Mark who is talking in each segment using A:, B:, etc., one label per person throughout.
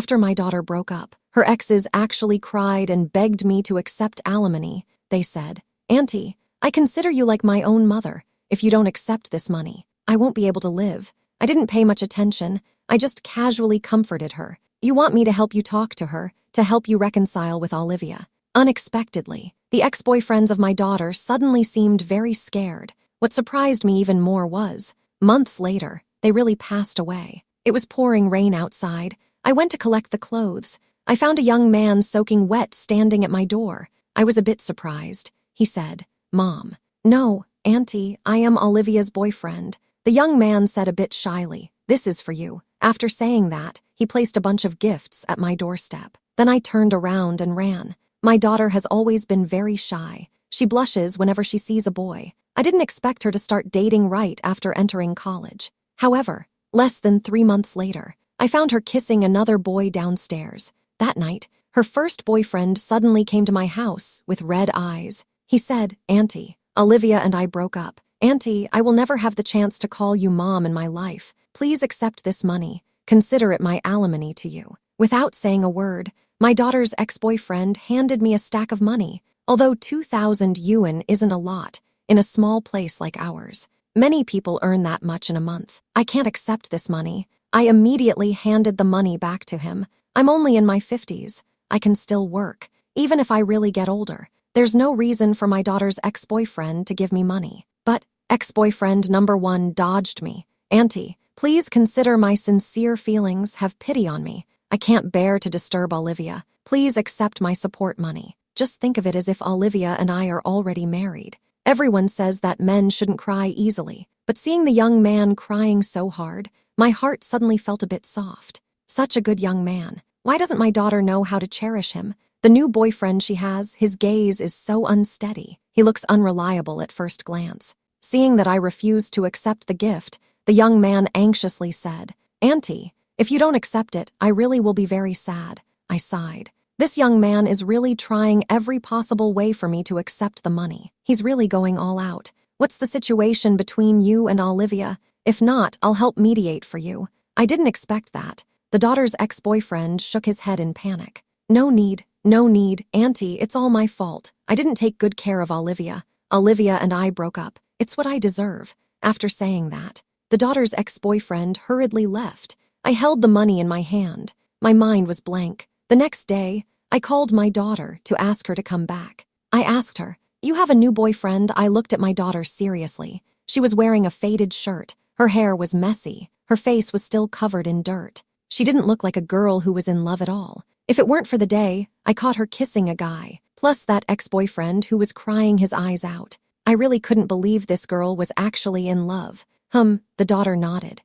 A: After my daughter broke up, her exes actually cried and begged me to accept alimony. They said, "Auntie, I consider you like my own mother. If you don't accept this money, I won't be able to live." I didn't pay much attention. I just casually comforted her. "You want me to help you talk to her, to help you reconcile with Olivia." Unexpectedly, the ex-boyfriends of my daughter suddenly seemed very scared. What surprised me even more was, months later, they really passed away. It was pouring rain outside. I went to collect the clothes. I found a young man soaking wet standing at my door. I was a bit surprised. He said, "Mom." "No, Auntie, I am Olivia's boyfriend." The young man said a bit shyly, "This is for you." After saying that, he placed a bunch of gifts at my doorstep. Then I turned around and ran. My daughter has always been very shy. She blushes whenever she sees a boy. I didn't expect her to start dating right after entering college. However, less than 3 months later, I found her kissing another boy downstairs. That night, her first boyfriend suddenly came to my house with red eyes. He said, "Auntie, Olivia and I broke up. Auntie, I will never have the chance to call you Mom in my life. Please accept this money. Consider it my alimony to you." Without saying a word, my daughter's ex-boyfriend handed me a stack of money. Although 2,000 yuan isn't a lot, in a small place like ours, many people earn that much in a month. I can't accept this money. I immediately handed the money back to him. I'm only in my 50s. I can still work, even if I really get older. There's no reason for my daughter's ex-boyfriend to give me money. But ex-boyfriend number 1 dodged me. "Auntie, please consider my sincere feelings, have pity on me. I can't bear to disturb Olivia. Please accept my support money." Just think of it as if Olivia and I are already married. Everyone says that men shouldn't cry easily, but seeing the young man crying so hard, my heart suddenly felt a bit soft. Such a good young man. Why doesn't my daughter know how to cherish him? The new boyfriend she has, his gaze is so unsteady. He looks unreliable at first glance. Seeing that I refused to accept the gift, the young man anxiously said, "Auntie, if you don't accept it, I really will be very sad." I sighed. This young man is really trying every possible way for me to accept the money. He's really going all out. "What's the situation between you and Olivia? If not, I'll help mediate for you." I didn't expect that. The daughter's ex-boyfriend shook his head in panic. No need, Auntie, it's all my fault. I didn't take good care of Olivia. Olivia and I broke up. It's what I deserve." After saying that, the daughter's ex-boyfriend hurriedly left. I held the money in my hand. My mind was blank. The next day, I called my daughter to ask her to come back. I asked her, "You have a new boyfriend?" I looked at my daughter seriously. She was wearing a faded shirt. Her hair was messy. Her face was still covered in dirt. She didn't look like a girl who was in love at all. If it weren't for the day, I caught her kissing a guy, plus that ex-boyfriend who was crying his eyes out. I really couldn't believe this girl was actually in love. The daughter nodded.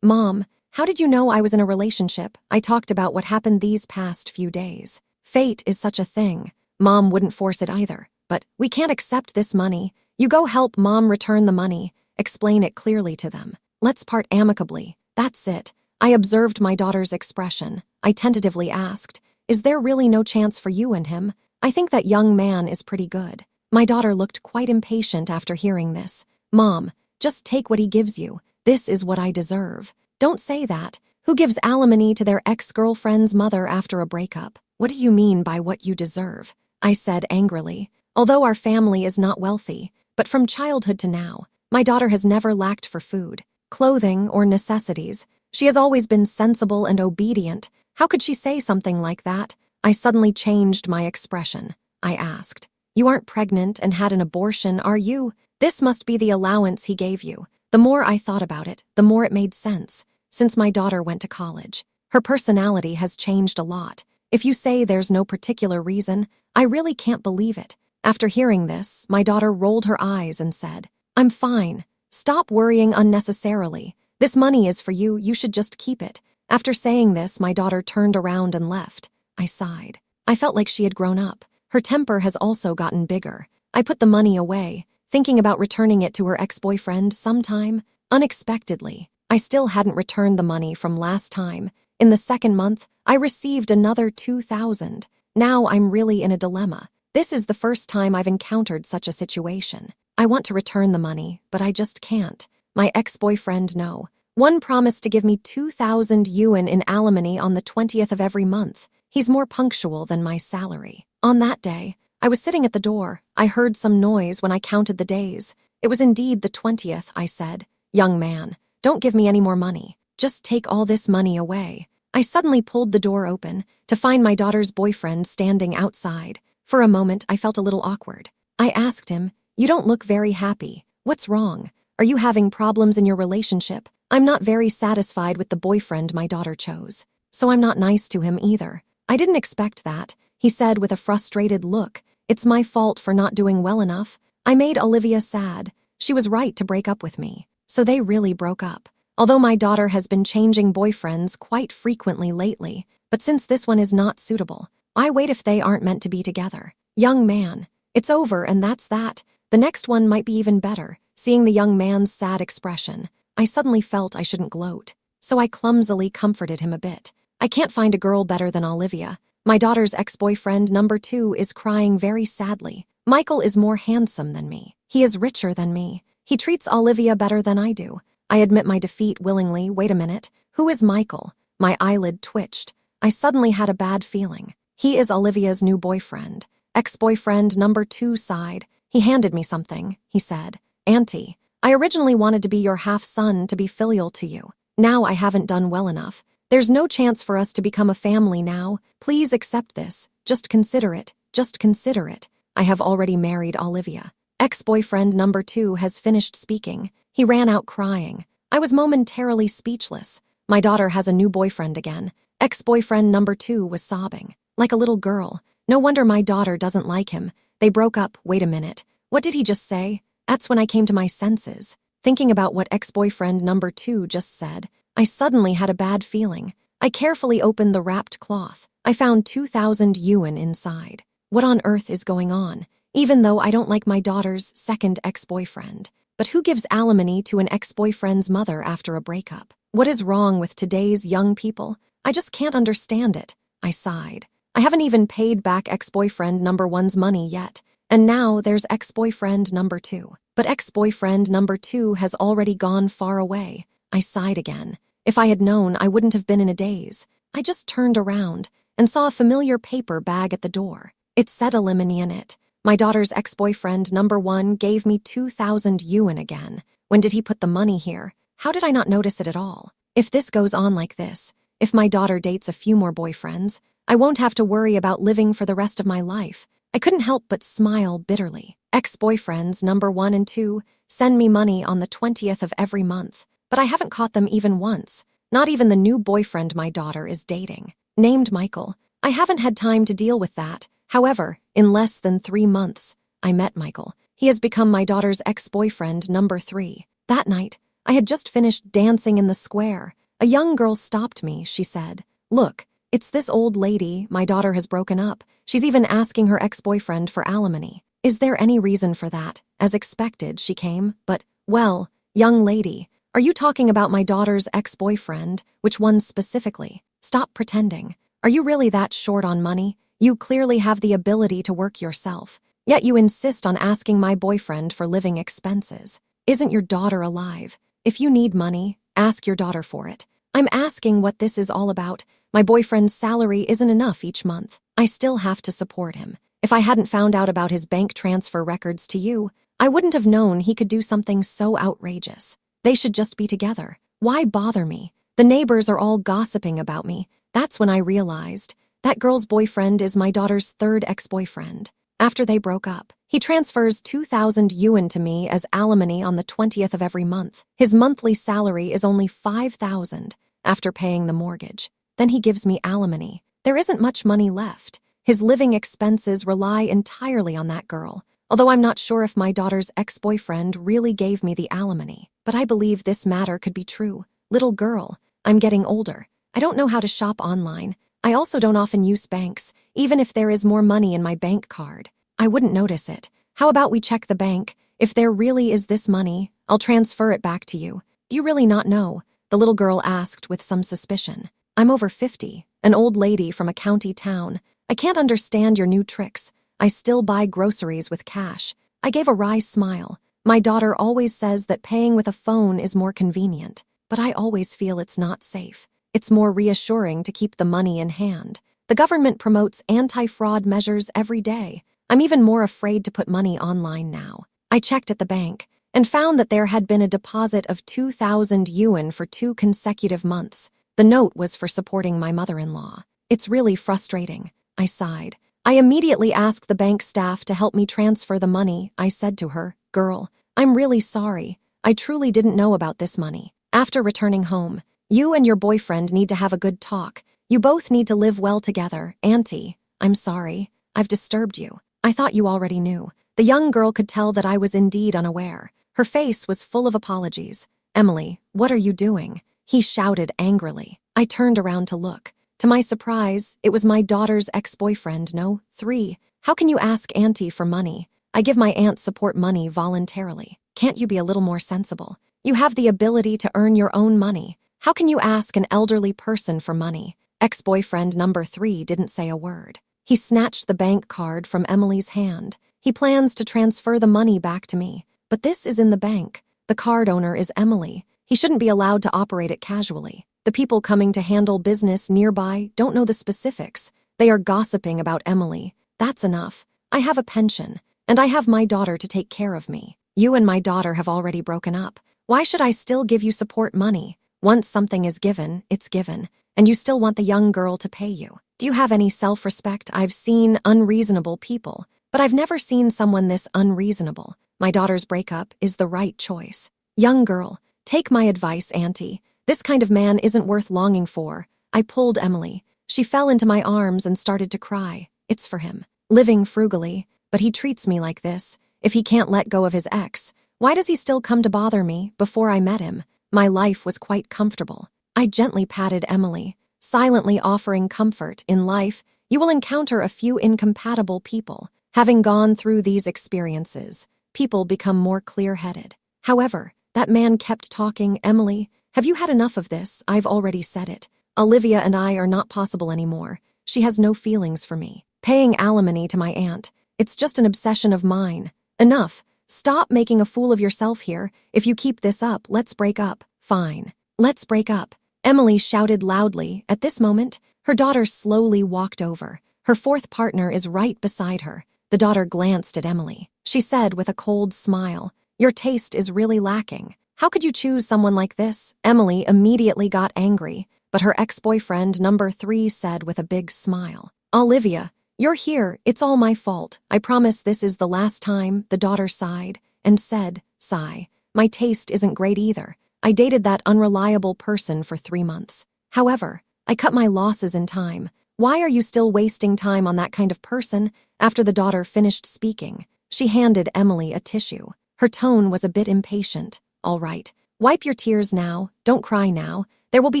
A: Mom, how did you know I was in a relationship?" I talked about what happened these past few days. Fate is such a thing. Mom wouldn't force it either. "But we can't accept this money. You go help Mom return the money. Explain it clearly to them. Let's part amicably. That's it." I observed my daughter's expression. I tentatively asked, "Is there really no chance for you and him? I think that young man is pretty good." My daughter looked quite impatient after hearing this. "Mom, just take what he gives you. This is what I deserve." "Don't say that. Who gives alimony to their ex-girlfriend's mother after a breakup? What do you mean by what you deserve?" I said angrily. Although our family is not wealthy, but from childhood to now, my daughter has never lacked for food, clothing, or necessities. She has always been sensible and obedient. How could she say something like that? I suddenly changed my expression. I asked, "You aren't pregnant and had an abortion, are you? This must be the allowance he gave you." The more I thought about it, the more it made sense. Since my daughter went to college, her personality has changed a lot. If you say there's no particular reason, I really can't believe it. After hearing this, my daughter rolled her eyes and said, "I'm fine. Stop worrying unnecessarily. This money is for you, you should just keep it." After saying this, my daughter turned around and left. I sighed. I felt like she had grown up. Her temper has also gotten bigger. I put the money away, thinking about returning it to her ex-boyfriend sometime. Unexpectedly, I still hadn't returned the money from last time. In the second month, I received another 2,000. Now I'm really in a dilemma. This is the first time I've encountered such a situation. I want to return the money, but I just can't. My ex-boyfriend, no. One promised to give me 2,000 yuan in alimony on the 20th of every month. He's more punctual than my salary. On that day, I was sitting at the door. I heard some noise when I counted the days. It was indeed the 20th, I said. Young man, don't give me any more money. Just take all this money away. I suddenly pulled the door open to find my daughter's boyfriend standing outside. For a moment, I felt a little awkward. I asked him, "You don't look very happy. What's wrong? Are you having problems in your relationship?" I'm not very satisfied with the boyfriend my daughter chose, so I'm not nice to him either. I didn't expect that, he said with a frustrated look. It's my fault for not doing well enough. I made Olivia sad. She was right to break up with me. So they really broke up. Although my daughter has been changing boyfriends quite frequently lately, but since this one is not suitable, I wait if they aren't meant to be together. Young man, it's over and that's that. The next one might be even better. Seeing the young man's sad expression, I suddenly felt I shouldn't gloat, so I clumsily comforted him a bit. I can't find a girl better than Olivia. My daughter's ex-boyfriend number 2 is crying very sadly. Michael is more handsome than me. He is richer than me. He treats Olivia better than I do. I admit my defeat willingly. Wait a minute. Who is Michael? My eyelid twitched. I suddenly had a bad feeling. He is Olivia's new boyfriend. Ex-boyfriend number 2 sighed. He handed me something. He said, "Auntie, I originally wanted to be your half-son, to be filial to you. Now I haven't done well enough. There's no chance for us to become a family now. Please accept this. Just consider it. Just consider it. I have already married Olivia." Ex-boyfriend number 2 has finished speaking. He ran out crying. I was momentarily speechless. My daughter has a new boyfriend again. Ex-boyfriend number 2 was sobbing, like a little girl. No wonder my daughter doesn't like him. They broke up. Wait a minute. What did he just say? That's when I came to my senses. Thinking about what ex-boyfriend number 2 just said, I suddenly had a bad feeling. I carefully opened the wrapped cloth. I found 2,000 yuan inside. What on earth is going on? Even though I don't like my daughter's second ex-boyfriend. But who gives alimony to an ex-boyfriend's mother after a breakup? What is wrong with today's young people? I just can't understand it. I sighed. I haven't even paid back ex-boyfriend number 1's money yet. And now there's ex-boyfriend number 2. But ex-boyfriend number 2 has already gone far away. I sighed again. If I had known, I wouldn't have been in a daze. I just turned around and saw a familiar paper bag at the door. It said alimony in it. My daughter's ex-boyfriend number 1 gave me 2,000 yuan again. When did he put the money here? How did I not notice it at all? If this goes on like this, if my daughter dates a few more boyfriends, I won't have to worry about living for the rest of my life. I couldn't help but smile bitterly. Ex-boyfriends number 1 and 2 send me money on the 20th of every month, but I haven't caught them even once. Not even the new boyfriend my daughter is dating, named Michael. I haven't had time to deal with that. However, in less than 3 months, I met Michael. He has become my daughter's ex-boyfriend number 3. That night, I had just finished dancing in the square. A young girl stopped me. She said, "Look, it's this old lady. My daughter has broken up. She's even asking her ex-boyfriend for alimony. Is there any reason for that?" As expected, she came, but, well, young lady, are you talking about my daughter's ex-boyfriend? Which one specifically? Stop pretending. Are you really that short on money? You clearly have the ability to work yourself, yet you insist on asking my boyfriend for living expenses. Isn't your daughter alive? If you need money, ask your daughter for it. I'm asking what this is all about. My boyfriend's salary isn't enough each month. I still have to support him. If I hadn't found out about his bank transfer records to you, I wouldn't have known he could do something so outrageous. They should just be together. Why bother me? The neighbors are all gossiping about me. That's when I realized that girl's boyfriend is my daughter's 3rd ex-boyfriend. After they broke up, he transfers 2,000 yuan to me as alimony on the 20th of every month. His monthly salary is only 5,000 after paying the mortgage. Then he gives me alimony. There isn't much money left. His living expenses rely entirely on that girl, although I'm not sure if my daughter's ex-boyfriend really gave me the alimony. But I believe this matter could be true. Little girl, I'm getting older. I don't know how to shop online. I also don't often use banks, even if there is more money in my bank card. I wouldn't notice it. How about we check the bank? If there really is this money, I'll transfer it back to you. Do you really not know? The little girl asked with some suspicion. I'm over 50, an old lady from a county town. I can't understand your new tricks. I still buy groceries with cash. I gave a wry smile. My daughter always says that paying with a phone is more convenient. but I always feel it's not safe. It's more reassuring to keep the money in hand. The government promotes anti-fraud measures every day. I'm even more afraid to put money online now. I checked at the bank and found that there had been a deposit of 2,000 yuan for 2 consecutive months. The note was for supporting my mother-in-law. It's really frustrating, I sighed. I immediately asked the bank staff to help me transfer the money. I said to her, "Girl, I'm really sorry. I truly didn't know about this money. After returning home, you and your boyfriend need to have a good talk. You both need to live well together. Auntie, I'm sorry. I've disturbed you. I thought you already knew." The young girl could tell that I was indeed unaware. Her face was full of apologies. "Emily, what are you doing?" he shouted angrily. I turned around to look. To my surprise, it was my daughter's ex-boyfriend, no, 3. "How can you ask Auntie for money? I give my aunt support money voluntarily. Can't you be a little more sensible? You have the ability to earn your own money. How can you ask an elderly person for money?" Ex-boyfriend number 3 didn't say a word. He snatched the bank card from Emily's hand. He plans to transfer the money back to me. But this is in the bank. The card owner is Emily. He shouldn't be allowed to operate it casually. The people coming to handle business nearby don't know the specifics. They are gossiping about Emily. That's enough. I have a pension, and I have my daughter to take care of me. You and my daughter have already broken up. Why should I still give you support money? Once something is given, it's given, and you still want the young girl to pay you. Do you have any self-respect? I've seen unreasonable people, but I've never seen someone this unreasonable. My daughter's breakup is the right choice. Young girl, take my advice, Auntie. This kind of man isn't worth longing for. I pulled Emily. She fell into my arms and started to cry. It's for him. Living frugally, but he treats me like this. If he can't let go of his ex, why does he still come to bother me? Before I met him, my life was quite comfortable. I gently patted Emily, silently offering comfort. In life, you will encounter a few incompatible people. Having gone through these experiences, people become more clear-headed. However, that man kept talking. "Emily, have you had enough of this? I've already said it. Olivia and I are not possible anymore. She has no feelings for me. Paying alimony to my aunt, it's just an obsession of mine. Enough. Stop making a fool of yourself here. If you keep this up, let's break up." "Fine. Let's break up," Emily shouted loudly. At this moment, her daughter slowly walked over. Her 4th partner is right beside her. The daughter glanced at Emily. She said with a cold smile, "Your taste is really lacking. How could you choose someone like this?" Emily immediately got angry, but her ex-boyfriend number 3 said with a big smile, "Olivia, you're here. It's all my fault. I promise this is the last time." The daughter sighed and said, "Sigh, my taste isn't great either. I dated that unreliable person for 3 months. However, I cut my losses in time. Why are you still wasting time on that kind of person?" After the daughter finished speaking, she handed Emily a tissue. Her tone was a bit impatient. "All right, wipe your tears now. Don't cry now. There will be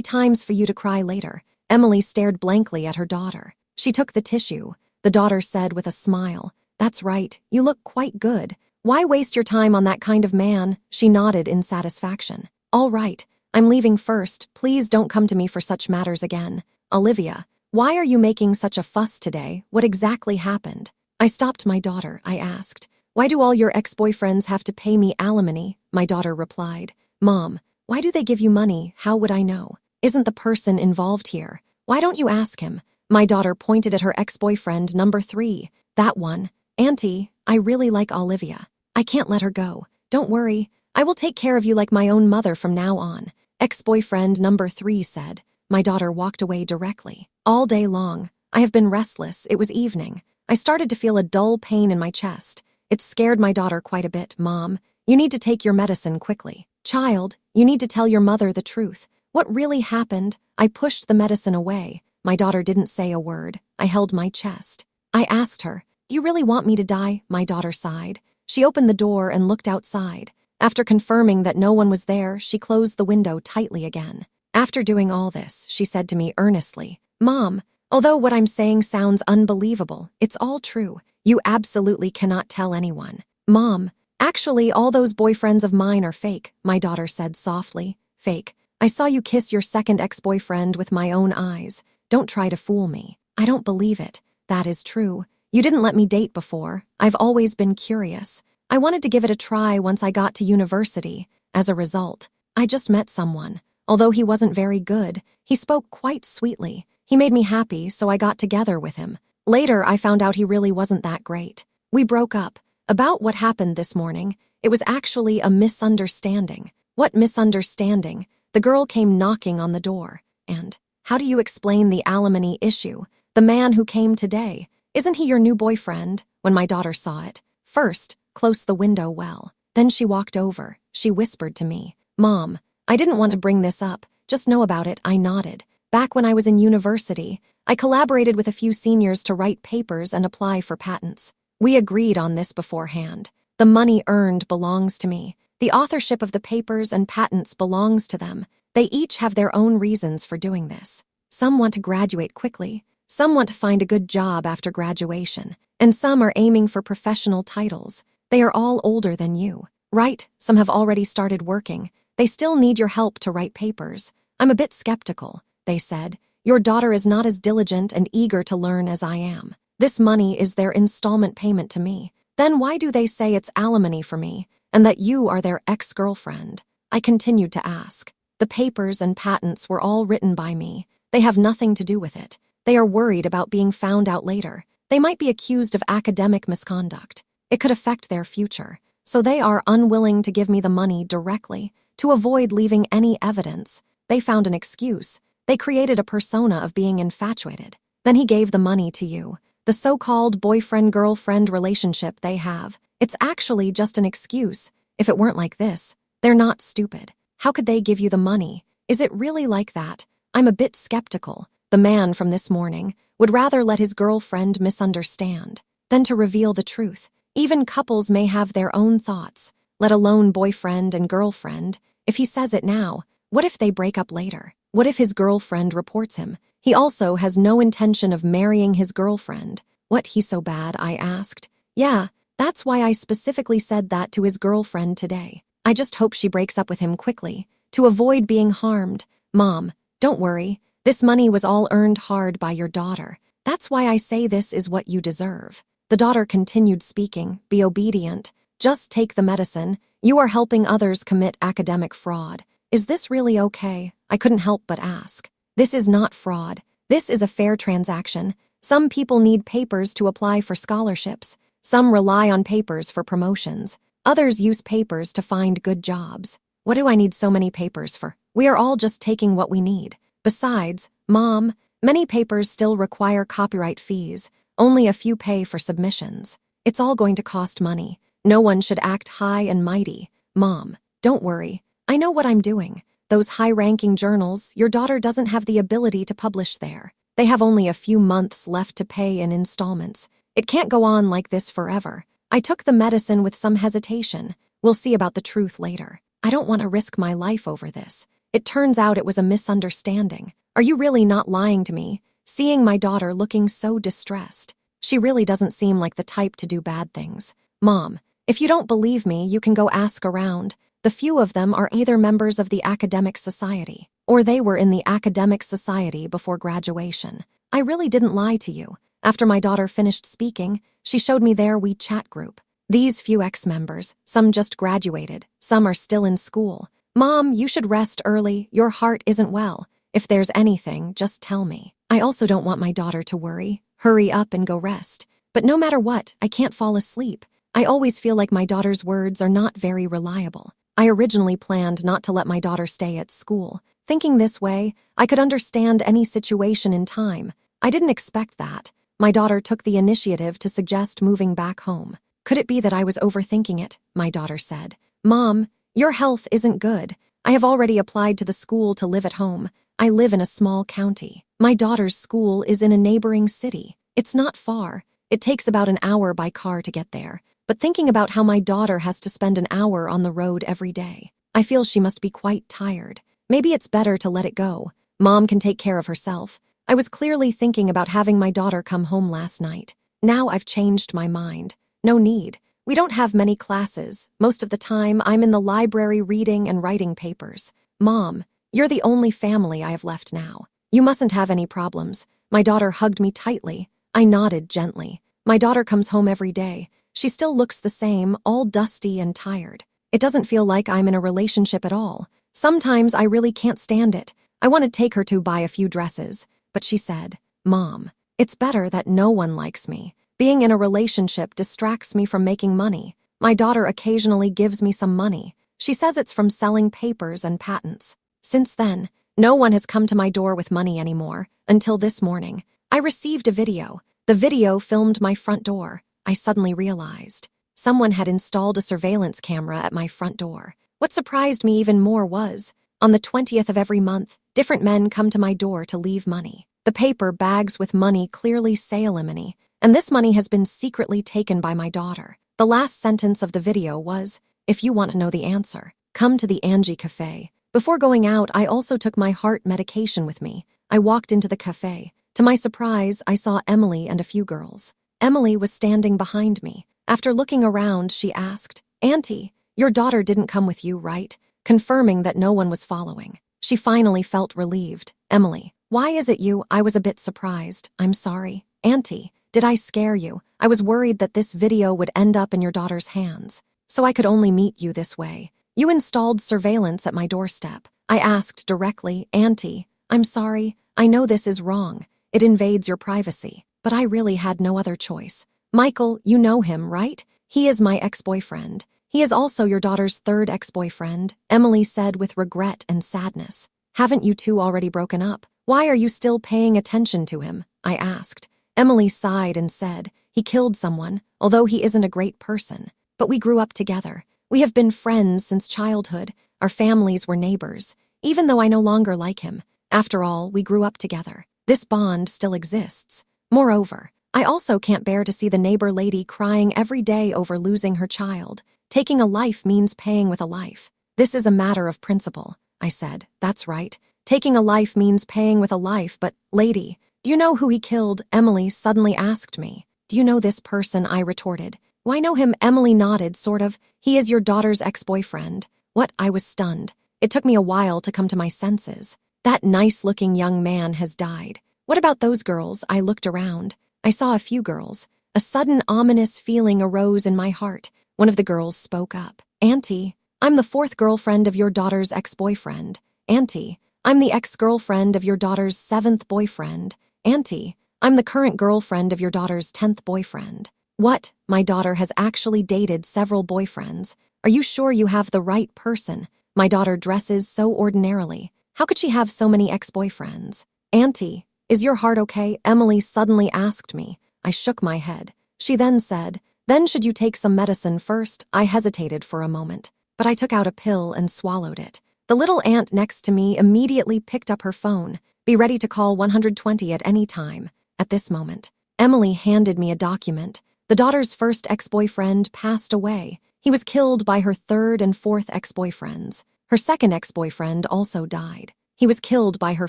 A: times for you to cry later." Emily stared blankly at her daughter. She took the tissue. The daughter said with a smile, "That's right, you look quite good. Why waste your time on that kind of man?" She nodded in satisfaction. "All right, I'm leaving first. Please don't come to me for such matters again." "Olivia, why are you making such a fuss today? What exactly happened?" I stopped my daughter. I asked, "Why do all your ex-boyfriends have to pay me alimony?" My daughter replied, "Mom, why do they give you money? How would I know? Isn't the person involved here? Why don't you ask him?" My daughter pointed at her ex-boyfriend number 3. "That one. Auntie, I really like Olivia. I can't let her go. Don't worry. I will take care of you like my own mother from now on," ex-boyfriend number 3 said. My daughter walked away directly. All day long, I have been restless. It was evening. I started to feel a dull pain in my chest. It scared my daughter quite a bit. "Mom, you need to take your medicine quickly." "Child, you need to tell your mother the truth. What really happened?" I pushed the medicine away. My daughter didn't say a word. I held my chest. I asked her, "Do you really want me to die?" My daughter sighed. She opened the door and looked outside. After confirming that no one was there, she closed the window tightly again. After doing all this, she said to me earnestly, "Mom, although what I'm saying sounds unbelievable, it's all true. You absolutely cannot tell anyone." "Mom, actually all those boyfriends of mine are fake," my daughter said softly. "Fake. I saw you kiss your second ex-boyfriend with my own eyes. Don't try to fool me. I don't believe it. That is true. You didn't let me date before. I've always been curious. I wanted to give it a try once I got to university. As a result, I just met someone. Although he wasn't very good, he spoke quite sweetly. He made me happy, so I got together with him. Later, I found out he really wasn't that great. We broke up. About what happened this morning, it was actually a misunderstanding. What misunderstanding? The girl came knocking on the door. And how do you explain the alimony issue? The man who came today, isn't he your new boyfriend? When my daughter saw it, first, close the window well. Then she walked over. She whispered to me, "Mom, I didn't want to bring this up. Just know about it." I nodded. Back when I was in university, I collaborated with a few seniors to write papers and apply for patents. We agreed on this beforehand. The money earned belongs to me. The authorship of the papers and patents belongs to them. They each have their own reasons for doing this. Some want to graduate quickly. Some want to find a good job after graduation. And some are aiming for professional titles. They are all older than you, right? Some have already started working. They still need your help to write papers. I'm a bit skeptical, they said. Your daughter is not as diligent and eager to learn as I am. This money is their installment payment to me. Then why do they say it's alimony for me, and that you are their ex-girlfriend? I continued to ask. The papers and patents were all written by me. They have nothing to do with it. They are worried about being found out later. They might be accused of academic misconduct. It could affect their future. So they are unwilling to give me the money directly, to avoid leaving any evidence. They found an excuse. They created a persona of being infatuated. Then he gave the money to you. The so-called boyfriend-girlfriend relationship they have. It's actually just an excuse. If it weren't like this, they're not stupid. How could they give you the money? Is it really like that? I'm a bit skeptical. The man from this morning would rather let his girlfriend misunderstand than to reveal the truth. Even couples may have their own thoughts, let alone boyfriend and girlfriend. If he says it now, what if they break up later? What if his girlfriend reports him? He also has no intention of marrying his girlfriend. What, he's so bad? I asked. Yeah, that's why I specifically said that to his girlfriend today. I just hope she breaks up with him quickly, to avoid being harmed. Mom, don't worry. This money was all earned hard by your daughter. That's why I say this is what you deserve. The daughter continued speaking. Be obedient. Just take the medicine. You are helping others commit academic fraud. Is this really okay? I couldn't help but ask. This is not fraud. This is a fair transaction. Some people need papers to apply for scholarships. Some rely on papers for promotions. Others use papers to find good jobs. What do I need so many papers for? We are all just taking what we need. Besides, Mom, many papers still require copyright fees. Only a few pay for submissions. It's all going to cost money. No one should act high and mighty. Mom, don't worry. I know what I'm doing. Those high-ranking journals, your daughter doesn't have the ability to publish there. They have only a few months left to pay in installments. It can't go on like this forever. I took the medicine with some hesitation. We'll see about the truth later. I don't want to risk my life over this. It turns out it was a misunderstanding. Are you really not lying to me? Seeing my daughter looking so distressed. She really doesn't seem like the type to do bad things. Mom, if you don't believe me, you can go ask around. The few of them are either members of the academic society, or they were in the academic society before graduation. I really didn't lie to you. After my daughter finished speaking, she showed me their WeChat group. These few ex-members, some just graduated, some are still in school. Mom, you should rest early. Your heart isn't well. If there's anything, just tell me. I also don't want my daughter to worry. Hurry up and go rest. But no matter what, I can't fall asleep. I always feel like my daughter's words are not very reliable. I originally planned not to let my daughter stay at school. Thinking this way, I could understand any situation in time. I didn't expect that. My daughter took the initiative to suggest moving back home. Could it be that I was overthinking it? My daughter said. Mom, your health isn't good. I have already applied to the school to live at home. I live in a small county. My daughter's school is in a neighboring city. It's not far. It takes about an hour by car to get there. But thinking about how my daughter has to spend an hour on the road every day, I feel she must be quite tired. Maybe it's better to let it go. Mom can take care of herself. I was clearly thinking about having my daughter come home last night. Now I've changed my mind. No need. We don't have many classes. Most of the time, I'm in the library reading and writing papers. Mom, you're the only family I have left now. You mustn't have any problems. My daughter hugged me tightly. I nodded gently. My daughter comes home every day. She still looks the same, all dusty and tired. It doesn't feel like I'm in a relationship at all. Sometimes I really can't stand it. I want to take her to buy a few dresses, but she said, "Mom, it's better that no one likes me. Being in a relationship distracts me from making money. My daughter occasionally gives me some money. She says it's from selling papers and patents." Since then, no one has come to my door with money anymore, until this morning. I received a video. The video filmed my front door. I suddenly realized someone had installed a surveillance camera at my front door. What surprised me even more was, on the 20th of every month, different men come to my door to leave money. The paper bags with money clearly say alimony, and this money has been secretly taken by my daughter. The last sentence of the video was, "If you want to know the answer, come to the Angie Cafe." Before going out, I also took my heart medication with me. I walked into the cafe. To my surprise, I saw Emily and a few girls. Emily was standing behind me. After looking around, she asked, "Auntie, your daughter didn't come with you, right?" Confirming that no one was following. She finally felt relieved. "Emily, why is it you?" I was a bit surprised. "I'm sorry. Auntie, did I scare you? I was worried that this video would end up in your daughter's hands, so I could only meet you this way. You installed surveillance at my doorstep." I asked directly, "Auntie, I'm sorry. I know this is wrong. It invades your privacy, but I really had no other choice. Michael, you know him, right? He is my ex-boyfriend. He is also your daughter's third ex-boyfriend," Emily said with regret and sadness. "Haven't you two already broken up? Why are you still paying attention to him?" I asked. Emily sighed and said, "He killed someone, although he isn't a great person. But we grew up together. We have been friends since childhood. Our families were neighbors, even though I no longer like him. After all, we grew up together. This bond still exists. Moreover, I also can't bear to see the neighbor lady crying every day over losing her child. Taking a life means paying with a life. This is a matter of principle," I said. "That's right. Taking a life means paying with a life, but, lady, do you know who he killed?" Emily suddenly asked me. "Do you know this person?" I retorted. "Why know him?" Emily nodded, sort of. "He is your daughter's ex-boyfriend." What? I was stunned. It took me a while to come to my senses. That nice-looking young man has died. What about those girls? I looked around. I saw a few girls. A sudden ominous feeling arose in my heart. One of the girls spoke up. "Auntie, I'm the fourth girlfriend of your daughter's ex-boyfriend. Auntie, I'm the ex-girlfriend of your daughter's seventh boyfriend. Auntie, I'm the current girlfriend of your daughter's 10th boyfriend." What? My daughter has actually dated several boyfriends. Are you sure you have the right person? My daughter dresses so ordinarily. How could she have so many ex-boyfriends? "Auntie, is your heart okay?" Emily suddenly asked me. I shook my head. She then said, "Then should you take some medicine first?" I hesitated for a moment, but I took out a pill and swallowed it. The little aunt next to me immediately picked up her phone. "Be ready to call 120 at any time." At this moment, Emily handed me a document. The daughter's first ex-boyfriend passed away. He was killed by her third and fourth ex-boyfriends. Her second ex-boyfriend also died. He was killed by her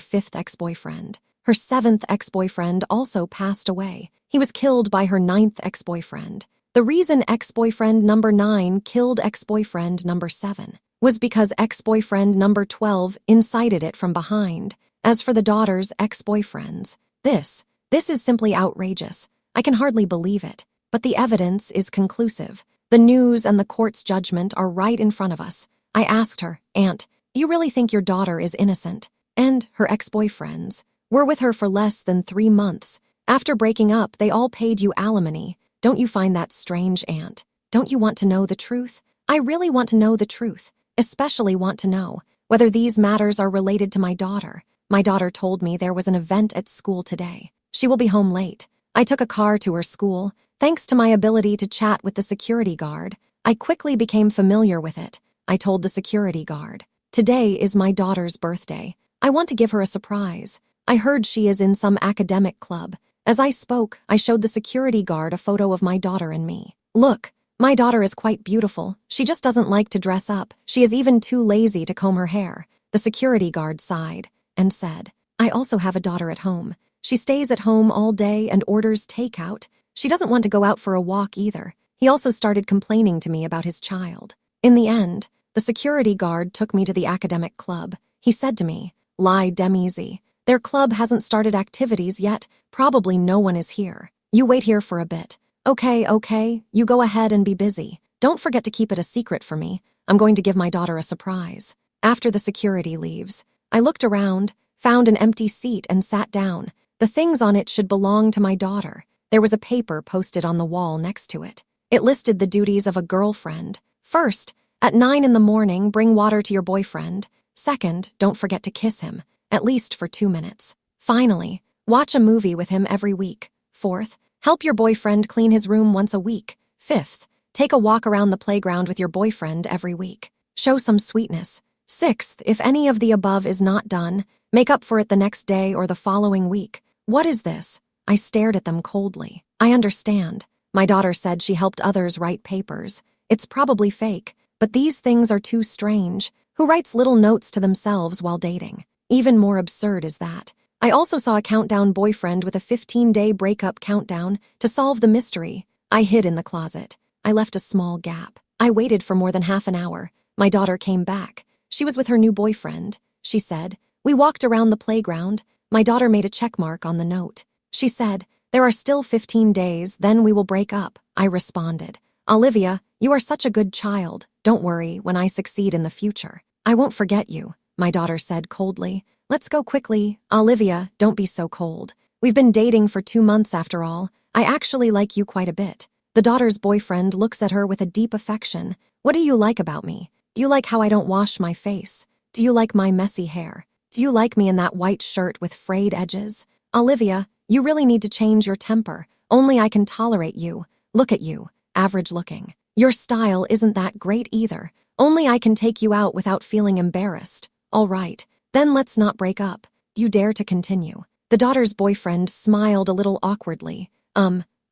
A: fifth ex-boyfriend. Her seventh ex-boyfriend also passed away. He was killed by her ninth ex-boyfriend. The reason ex-boyfriend number 9 killed ex-boyfriend number 7 was because ex-boyfriend number 12 incited it from behind. As for the daughter's ex-boyfriends, this is simply outrageous. I can hardly believe it. But the evidence is conclusive. The news and the court's judgment are right in front of us. I asked her, "Aunt, you really think your daughter is innocent?" And her ex-boyfriends were with her for less than 3 months. After breaking up, they all paid you alimony. Don't you find that strange, Aunt? Don't you want to know the truth? I really want to know the truth, especially want to know whether these matters are related to my daughter. My daughter told me there was an event at school today. She will be home late. I took a car to her school. Thanks to my ability to chat with the security guard, I quickly became familiar with it. I told the security guard, "Today is my daughter's birthday. I want to give her a surprise. I heard she is in some academic club." As I spoke, I showed the security guard a photo of my daughter and me. "Look, my daughter is quite beautiful. She just doesn't like to dress up. She is even too lazy to comb her hair." The security guard sighed and said, "I also have a daughter at home. She stays at home all day and orders takeout. She doesn't want to go out for a walk either." He also started complaining to me about his child. In the end, the security guard took me to the academic club. He said to me, "Lie Demizi. Their club hasn't started activities yet. Probably no one is here. You wait here for a bit." Okay, you go ahead and be busy. Don't forget to keep it a secret for me. I'm going to give my daughter a surprise." After the security leaves, I looked around, found an empty seat and sat down. The things on it should belong to my daughter. There was a paper posted on the wall next to it. It listed the duties of a girlfriend. First, at 9 in the morning, bring water to your boyfriend. Second, don't forget to kiss him, at least for 2 minutes. Finally, watch a movie with him every week. Fourth, help your boyfriend clean his room once a week. Fifth, take a walk around the playground with your boyfriend every week. Show some sweetness. Sixth, if any of the above is not done, make up for it the next day or the following week. What is this? I stared at them coldly. I understand. My daughter said she helped others write papers. It's probably fake, but these things are too strange. Who writes little notes to themselves while dating? Even more absurd is that. I also saw a countdown boyfriend with a 15-day breakup countdown to solve the mystery. I hid in the closet. I left a small gap. I waited for more than half an hour. My daughter came back. She was with her new boyfriend. She said, "We walked around the playground." My daughter made a check mark on the note. She said, "There are still 15 days, then we will break up." I responded, "Olivia, you are such a good child. Don't worry when I succeed in the future. I won't forget you," my daughter said coldly. "Let's go quickly." "Olivia, don't be so cold. We've been dating for 2 months after all. I actually like you quite a bit." The daughter's boyfriend looks at her with a deep affection. "What do you like about me? Do you like how I don't wash my face? Do you like my messy hair? Do you like me in that white shirt with frayed edges? Olivia, you really need to change your temper. Only I can tolerate you. Look at you, average looking. Your style isn't that great either. Only I can take you out without feeling embarrassed. All right, then let's not break up. Do you dare to continue?" The daughter's boyfriend smiled a little awkwardly.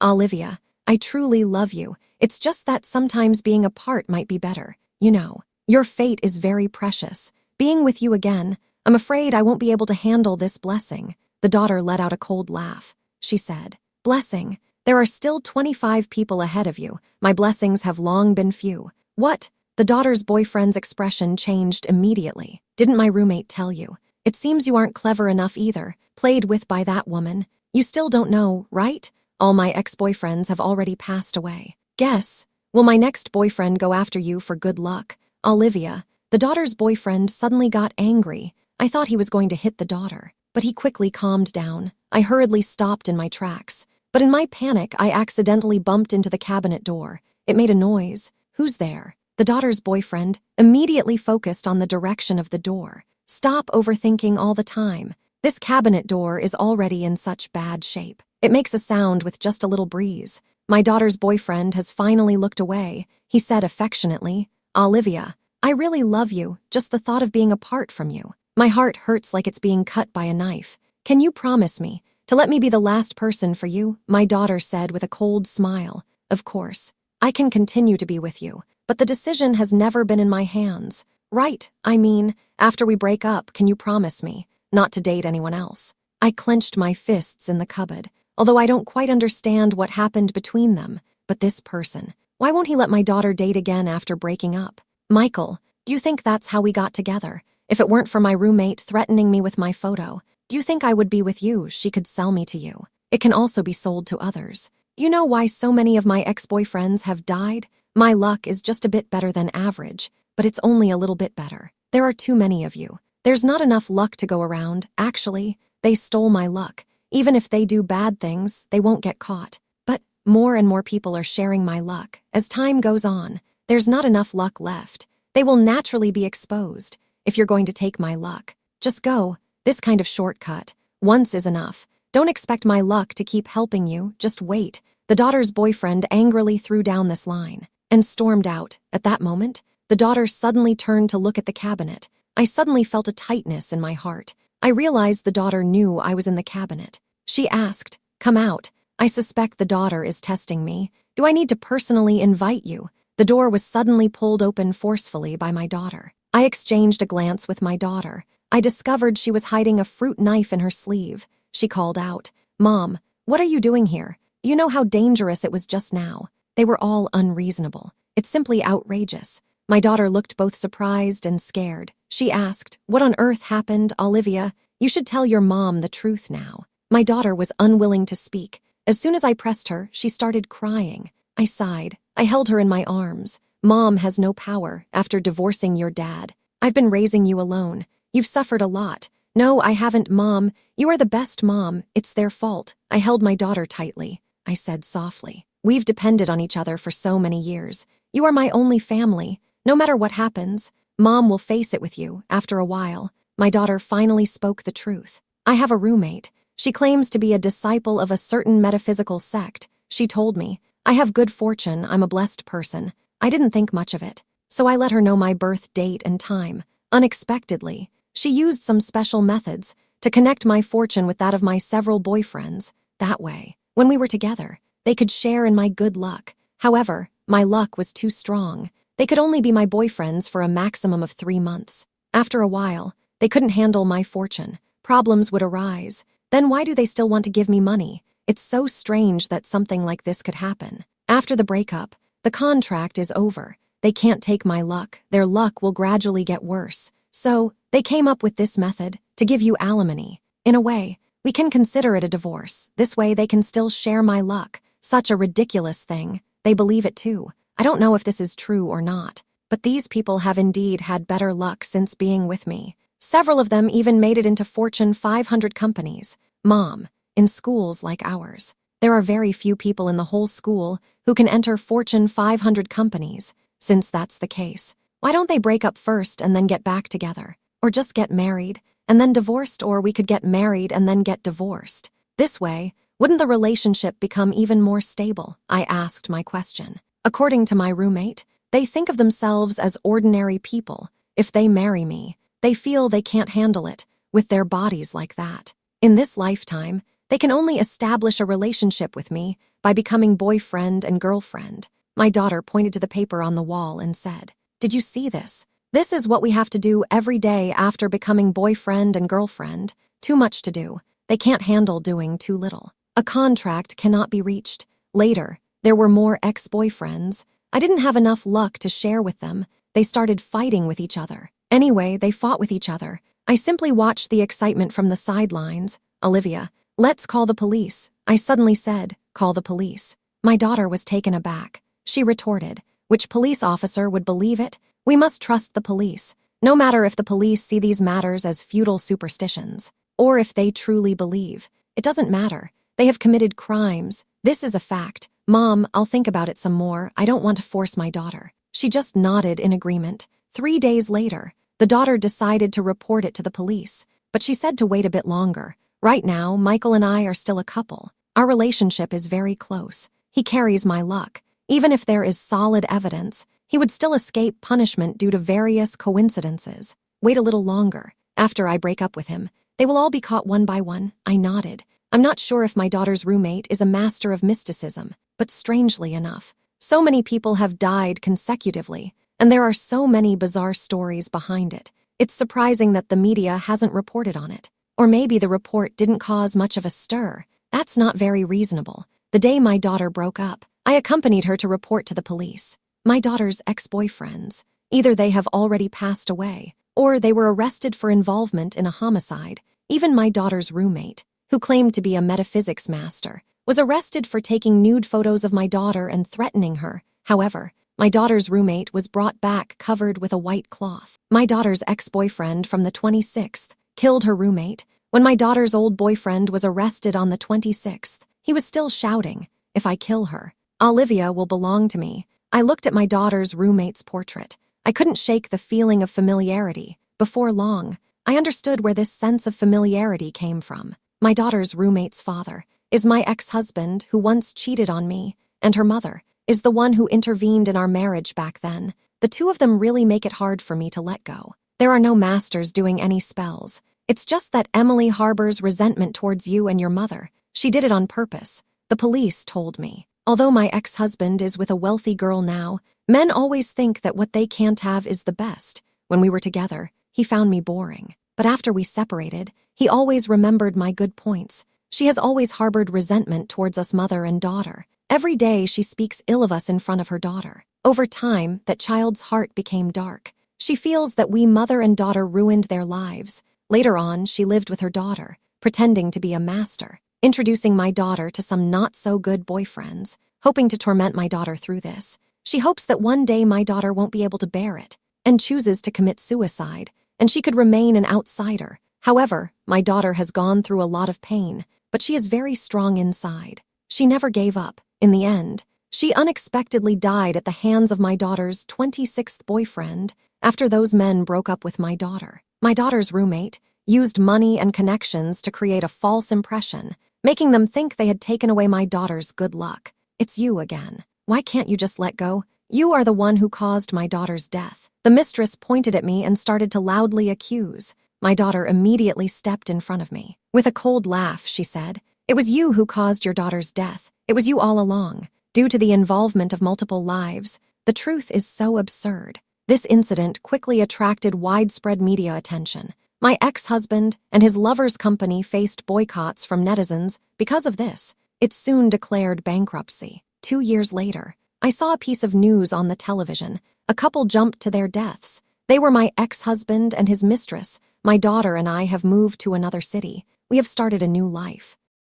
A: Olivia, I truly love you. It's just that sometimes being apart might be better. You know, your fate is very precious. Being with you again, I'm afraid I won't be able to handle this blessing." The daughter let out a cold laugh. She said, "Blessing? There are still 25 people ahead of you. My blessings have long been few." "What?" The daughter's boyfriend's expression changed immediately. "Didn't my roommate tell you? It seems you aren't clever enough either. Played with by that woman. You still don't know, right? All my ex-boyfriends have already passed away. Guess, will my next boyfriend go after you for good luck?" Olivia, the daughter's boyfriend suddenly got angry. I thought he was going to hit the daughter, but he quickly calmed down. I hurriedly stopped in my tracks, but in my panic, I accidentally bumped into the cabinet door. It made a noise. "Who's there?" The daughter's boyfriend immediately focused on the direction of the door. "Stop overthinking all the time. This cabinet door is already in such bad shape. It makes a sound with just a little breeze." My daughter's boyfriend has finally looked away. He said affectionately, "Olivia, I really love you, just the thought of being apart from you. My heart hurts like it's being cut by a knife. Can you promise me to let me be the last person for you?" My daughter said with a cold smile. "Of course, I can continue to be with you, but the decision has never been in my hands. Right, I mean, after we break up, can you promise me not to date anyone else?" I clenched my fists in the cupboard, although I don't quite understand what happened between them. But this person, why won't he let my daughter date again after breaking up? "Michael, do you think that's how we got together? If it weren't for my roommate threatening me with my photo, do you think I would be with you? She could sell me to you. It can also be sold to others. You know why so many of my ex-boyfriends have died? My luck is just a bit better than average, but it's only a little bit better. There are too many of you. There's not enough luck to go around. Actually, they stole my luck. Even if they do bad things, they won't get caught. But more and more people are sharing my luck. As time goes on, there's not enough luck left. They will naturally be exposed. If you're going to take my luck, just go. This kind of shortcut. Once is enough. Don't expect my luck to keep helping you. Just wait." The daughter's boyfriend angrily threw down this line and stormed out. At that moment, the daughter suddenly turned to look at the cabinet. I suddenly felt a tightness in my heart. I realized the daughter knew I was in the cabinet. She asked, "Come out." I suspect the daughter is testing me. Do I need to personally invite you? The door was suddenly pulled open forcefully by my daughter. I exchanged a glance with my daughter. I discovered she was hiding a fruit knife in her sleeve. She called out, "Mom, what are you doing here? Do you know how dangerous it was just now?" They were all unreasonable. It's simply outrageous. My daughter looked both surprised and scared. She asked, "What on earth happened, Olivia? You should tell your mom the truth now." My daughter was unwilling to speak. As soon as I pressed her, she started crying. I sighed. I held her in my arms. "Mom has no power after divorcing your dad." I've been raising you alone. You've suffered a lot. No, I haven't, Mom. You are the best mom. It's their fault. I held my daughter tightly. I said softly. We've depended on each other for so many years. You are my only family. No matter what happens, Mom will face it with you. After a while, my daughter finally spoke the truth. I have a roommate. She claims to be a disciple of a certain metaphysical sect. She told me, I have good fortune. I'm a blessed person. I didn't think much of it. So I let her know my birth date and time. Unexpectedly, she used some special methods to connect my fortune with that of my several boyfriends. That way, when we were together, they could share in my good luck. However, my luck was too strong. They could only be my boyfriends for a maximum of 3 months. After a while, they couldn't handle my fortune. Problems would arise. Then why do they still want to give me money? It's so strange that something like this could happen. After the breakup, the contract is over. They can't take my luck. Their luck will gradually get worse. So, they came up with this method to give you alimony. In a way, we can consider it a divorce. This way they can still share my luck. Such a ridiculous thing. They believe it too. I don't know if this is true or not, but these people have indeed had better luck since being with me. Several of them even made it into Fortune 500 companies. Mom, in schools like ours, there are very few people in the whole school who can enter Fortune 500 companies. Since that's the case, why don't they break up first and then get back together? Or just get married and then divorced, or we could get married and then get divorced. This way, wouldn't the relationship become even more stable? I asked my question. According to my roommate, they think of themselves as ordinary people. If they marry me, they feel they can't handle it with their bodies like that. In this lifetime, they can only establish a relationship with me by becoming boyfriend and girlfriend. My daughter pointed to the paper on the wall and said, "Did you see this? This is what we have to do every day after becoming boyfriend and girlfriend. Too much to do. They can't handle doing too little. A contract cannot be reached. Later, there were more ex-boyfriends. I didn't have enough luck to share with them. They started fighting with each other. Anyway, they fought with each other. I simply watched the excitement from the sidelines. Olivia, let's call the police." I suddenly said, "Call the police." My daughter was taken aback. She retorted, "Which police officer would believe it? We must trust the police. No matter if the police see these matters as feudal superstitions, or if they truly believe. It doesn't matter. They have committed crimes. This is a fact. Mom, I'll think about it some more. I don't want to force my daughter." She just nodded in agreement. 3 days later, the daughter decided to report it to the police, but she said to wait a bit longer. Right now, Michael and I are still a couple. Our relationship is very close. He carries my luck. Even if there is solid evidence, he would still escape punishment due to various coincidences. Wait a little longer. After I break up with him, they will all be caught one by one. I nodded. I'm not sure if my daughter's roommate is a master of mysticism, but strangely enough, so many people have died consecutively, and there are so many bizarre stories behind it. It's surprising that the media hasn't reported on it. Or maybe the report didn't cause much of a stir. That's not very reasonable. The day my daughter broke up, I accompanied her to report to the police. My daughter's ex-boyfriends, either they have already passed away, or they were arrested for involvement in a homicide. Even my daughter's roommate, who claimed to be a metaphysics master, was arrested for taking nude photos of my daughter and threatening her. However, my daughter's roommate was brought back covered with a white cloth. My daughter's ex-boyfriend from the 26th killed her roommate. When my daughter's old boyfriend was arrested on the 26th, he was still shouting, "If I kill her, Olivia will belong to me." I looked at my daughter's roommate's portrait. I couldn't shake the feeling of familiarity. Before long, I understood where this sense of familiarity came from. My daughter's roommate's father is my ex-husband who once cheated on me, and her mother is the one who intervened in our marriage back then. The two of them really make it hard for me to let go. There are no masters doing any spells. It's just that Emily harbors resentment towards you and your mother. She did it on purpose. The police told me. Although my ex-husband is with a wealthy girl now, men always think that what they can't have is the best. When we were together, he found me boring. But after we separated, he always remembered my good points. She has always harbored resentment towards us mother and daughter. Every day she speaks ill of us in front of her daughter. Over time, that child's heart became dark. She feels that we mother and daughter ruined their lives. Later on, she lived with her daughter, pretending to be a master, introducing my daughter to some not-so-good boyfriends, hoping to torment my daughter through this. She hopes that one day my daughter won't be able to bear it. and chooses to commit suicide, and she could remain an outsider. However, my daughter has gone through a lot of pain, but she is very strong inside. She never gave up. In the end, she unexpectedly died at the hands of my daughter's 26th boyfriend after those men broke up with my daughter. My daughter's roommate used money and connections to create a false impression, making them think they had taken away my daughter's good luck. It's you again. Why can't you just let go? You are the one who caused my daughter's death. The mistress pointed at me and started to loudly accuse. My daughter immediately stepped in front of me. With a cold laugh, she said, "It was you who caused your daughter's death. It was you all along. Due to the involvement of multiple lives, the truth is so absurd." This incident quickly attracted widespread media attention. My ex-husband and his lover's company faced boycotts from netizens because of this. It soon declared bankruptcy. 2 years later, I saw a piece of news on the television. A couple jumped to their deaths. They were my ex-husband and his mistress. My daughter and I have moved to another city. We have started a new life.